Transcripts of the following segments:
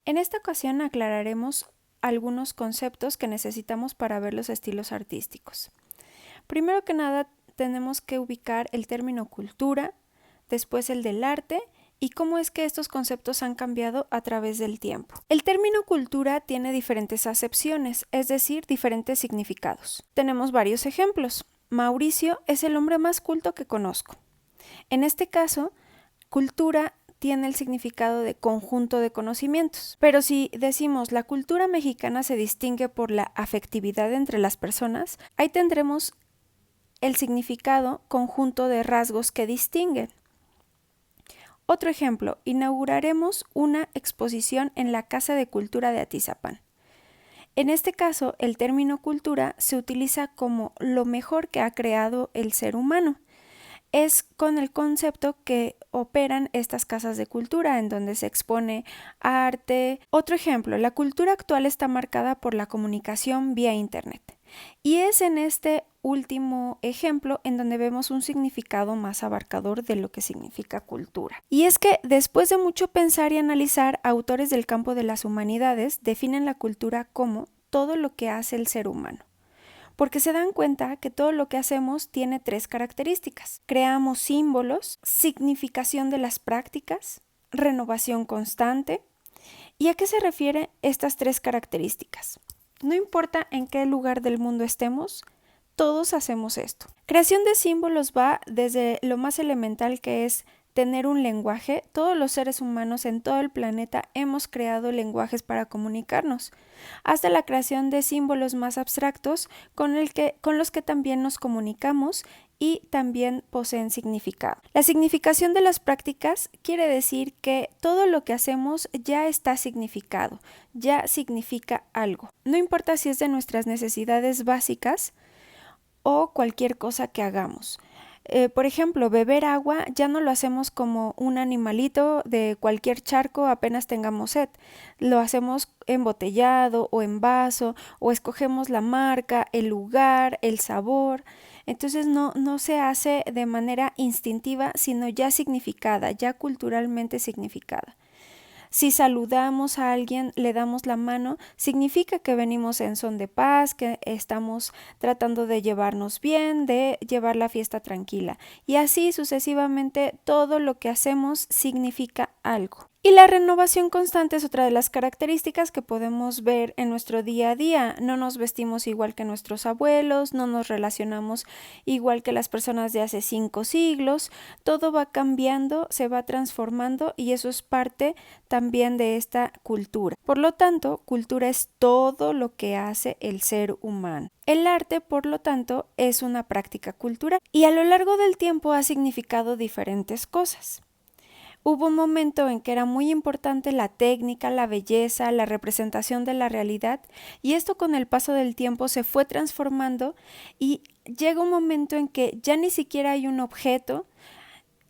En esta ocasión aclararemos algunos conceptos que necesitamos para ver los estilos artísticos. Primero que nada, tenemos que ubicar el término cultura, después el del arte y cómo es que estos conceptos han cambiado a través del tiempo. El término cultura tiene diferentes acepciones, es decir, diferentes significados. Tenemos varios ejemplos. Mauricio es el hombre más culto que conozco. En este caso, cultura tiene el significado de conjunto de conocimientos. Pero si decimos la cultura mexicana se distingue por la afectividad entre las personas, ahí tendremos el significado conjunto de rasgos que distinguen. Otro ejemplo, inauguraremos una exposición en la Casa de Cultura de Atizapán. En este caso, el término cultura se utiliza como lo mejor que ha creado el ser humano. Es con el concepto que operan estas casas de cultura en donde se expone arte. Otro ejemplo, la cultura actual está marcada por la comunicación vía Internet. Y es en este último ejemplo en donde vemos un significado más abarcador de lo que significa cultura. Y es que después de mucho pensar y analizar, autores del campo de las humanidades definen la cultura como todo lo que hace el ser humano. Porque se dan cuenta que todo lo que hacemos tiene tres características. Creamos símbolos, significación de las prácticas, renovación constante. ¿Y a qué se refieren estas tres características? No importa en qué lugar del mundo estemos, todos hacemos esto. Creación de símbolos va desde lo más elemental, que es tener un lenguaje. Todos los seres humanos en todo el planeta hemos creado lenguajes para comunicarnos, hasta la creación de símbolos más abstractos con los que también nos comunicamos y también poseen significado. La significación de las prácticas quiere decir que todo lo que hacemos ya está significado, ya significa algo. No importa si es de nuestras necesidades básicas o cualquier cosa que hagamos. Por ejemplo, beber agua ya no lo hacemos como un animalito de cualquier charco apenas tengamos sed. Lo hacemos embotellado o en vaso, o escogemos la marca, el lugar, el sabor. Entonces no se hace de manera instintiva, sino ya significada, ya culturalmente significada. Si saludamos a alguien, le damos la mano, significa que venimos en son de paz, que estamos tratando de llevarnos bien, de llevar la fiesta tranquila. Y así sucesivamente todo lo que hacemos significa algo. Y la renovación constante es otra de las características que podemos ver en nuestro día a día. No nos vestimos igual que nuestros abuelos, no nos relacionamos igual que las personas de hace 5 siglos. Todo va cambiando, se va transformando y eso es parte también de esta cultura. Por lo tanto, cultura es todo lo que hace el ser humano. El arte, por lo tanto, es una práctica cultural y a lo largo del tiempo ha significado diferentes cosas. Hubo un momento en que era muy importante la técnica, la belleza, la representación de la realidad, y esto con el paso del tiempo se fue transformando y llega un momento en que ya ni siquiera hay un objeto,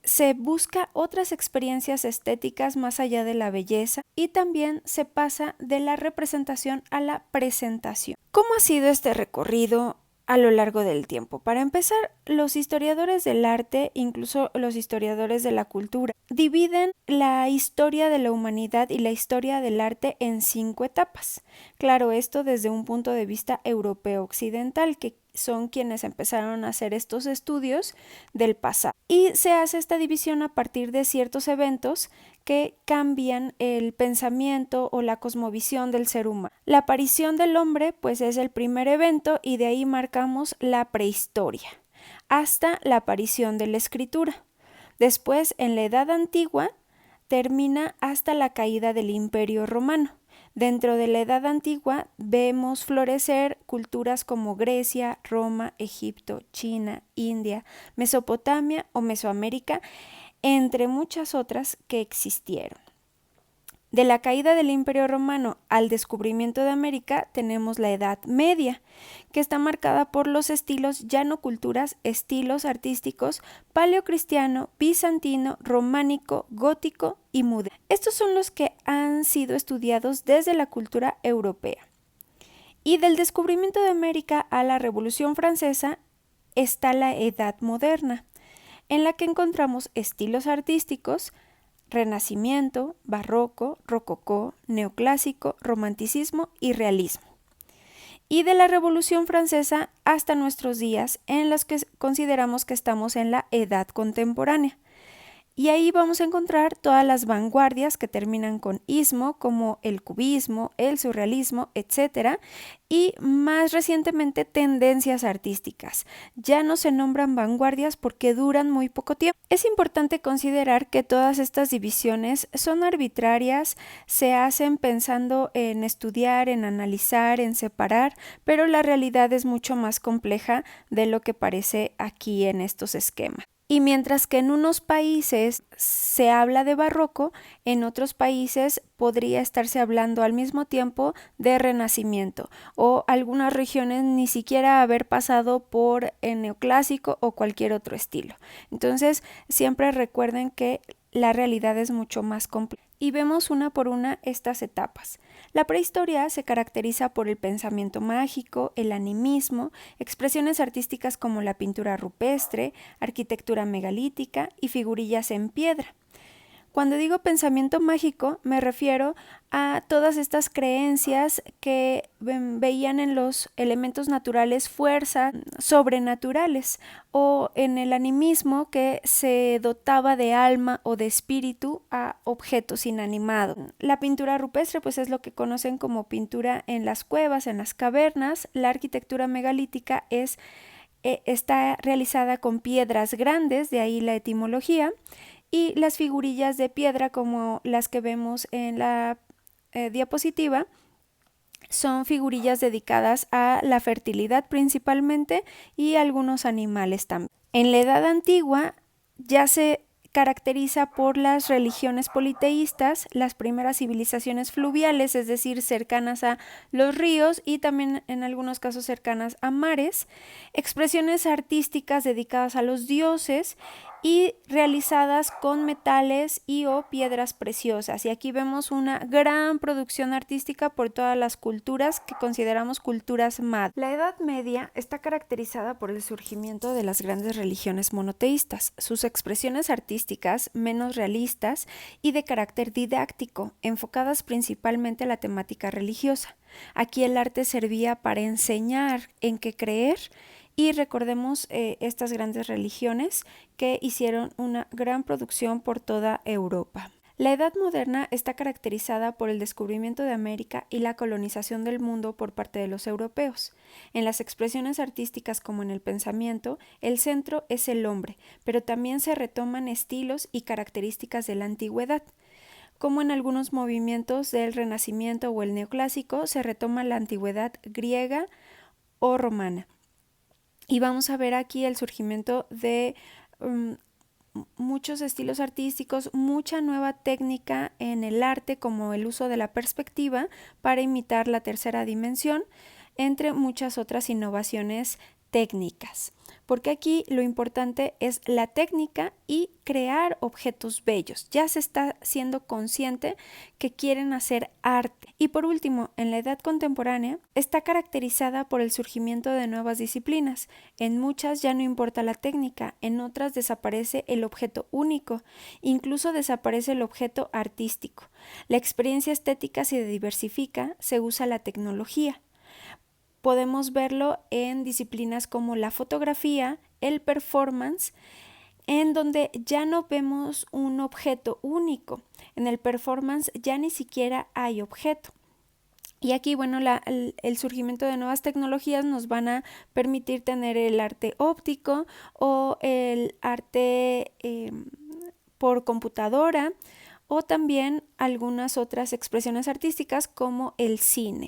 se busca otras experiencias estéticas más allá de la belleza y también se pasa de la representación a la presentación. ¿Cómo ha sido este recorrido a lo largo del tiempo? Para empezar, los historiadores del arte, incluso los historiadores de la cultura, dividen la historia de la humanidad y la historia del arte en 5 etapas. Claro, esto desde un punto de vista europeo occidental, que son quienes empezaron a hacer estos estudios del pasado. Y se hace esta división a partir de ciertos eventos que cambian el pensamiento o la cosmovisión del ser humano. La aparición del hombre, pues, es el primer evento y de ahí marcamos la prehistoria, hasta la aparición de la escritura. Después, en la Edad Antigua, termina hasta la caída del Imperio Romano. Dentro de la Edad Antigua vemos florecer culturas como Grecia, Roma, Egipto, China, India, Mesopotamia o Mesoamérica, entre muchas otras que existieron. De la caída del Imperio Romano al descubrimiento de América tenemos la Edad Media, que está marcada por los estilos, ya no culturas, estilos artísticos paleocristiano, bizantino, románico, gótico y moderno. Estos son los que han sido estudiados desde la cultura europea. Y del descubrimiento de América a la Revolución Francesa está la Edad Moderna, en la que encontramos estilos artísticos Renacimiento, Barroco, Rococó, Neoclásico, Romanticismo y Realismo. Y de la Revolución Francesa hasta nuestros días, en los que consideramos que estamos en la Edad Contemporánea. Y ahí vamos a encontrar todas las vanguardias que terminan con ismo, como el cubismo, el surrealismo, etc. Y más recientemente tendencias artísticas. Ya no se nombran vanguardias porque duran muy poco tiempo. Es importante considerar que todas estas divisiones son arbitrarias, se hacen pensando en estudiar, en analizar, en separar, pero la realidad es mucho más compleja de lo que parece aquí en estos esquemas. Y mientras que en unos países se habla de barroco, en otros países podría estarse hablando al mismo tiempo de renacimiento, o algunas regiones ni siquiera haber pasado por el neoclásico o cualquier otro estilo. Entonces, siempre recuerden que la realidad es mucho más compleja. Y vemos una por una estas etapas. La prehistoria se caracteriza por el pensamiento mágico, el animismo, expresiones artísticas como la pintura rupestre, arquitectura megalítica y figurillas en piedra. Cuando digo pensamiento mágico, me refiero a todas estas creencias que veían en los elementos naturales fuerzas sobrenaturales, o en el animismo que se dotaba de alma o de espíritu a objetos inanimados. La pintura rupestre pues es lo que conocen como pintura en las cuevas, en las cavernas. La arquitectura megalítica está realizada con piedras grandes, de ahí la etimología. Y las figurillas de piedra, como las que vemos en la diapositiva, son figurillas dedicadas a la fertilidad principalmente y a algunos animales también. En la Edad Antigua ya se caracteriza por las religiones politeístas, las primeras civilizaciones fluviales, es decir, cercanas a los ríos y también en algunos casos cercanas a mares, expresiones artísticas dedicadas a los dioses y realizadas con metales y o piedras preciosas. Y aquí vemos una gran producción artística por todas las culturas que consideramos culturas madres. La Edad Media está caracterizada por el surgimiento de las grandes religiones monoteístas, sus expresiones artísticas menos realistas y de carácter didáctico, enfocadas principalmente a la temática religiosa. Aquí el arte servía para enseñar en qué creer. Y recordemos estas grandes religiones que hicieron una gran producción por toda Europa. La Edad Moderna está caracterizada por el descubrimiento de América y la colonización del mundo por parte de los europeos. En las expresiones artísticas como en el pensamiento, el centro es el hombre, pero también se retoman estilos y características de la antigüedad. Como en algunos movimientos del Renacimiento o el Neoclásico, se retoma la antigüedad griega o romana. Y vamos a ver aquí el surgimiento de muchos estilos artísticos, mucha nueva técnica en el arte, como el uso de la perspectiva para imitar la tercera dimensión, entre muchas otras innovaciones técnicas. Porque aquí lo importante es la técnica y crear objetos bellos. Ya se está siendo consciente que quieren hacer arte. Y por último, en la edad contemporánea está caracterizada por el surgimiento de nuevas disciplinas. En muchas ya no importa la técnica, en otras desaparece el objeto único, incluso desaparece el objeto artístico. La experiencia estética se diversifica, se usa la tecnología. Podemos verlo en disciplinas como la fotografía, el performance, en donde ya no vemos un objeto único. En el performance ya ni siquiera hay objeto. Y aquí, bueno, el surgimiento de nuevas tecnologías nos van a permitir tener el arte óptico o el arte por computadora, o también algunas otras expresiones artísticas como el cine.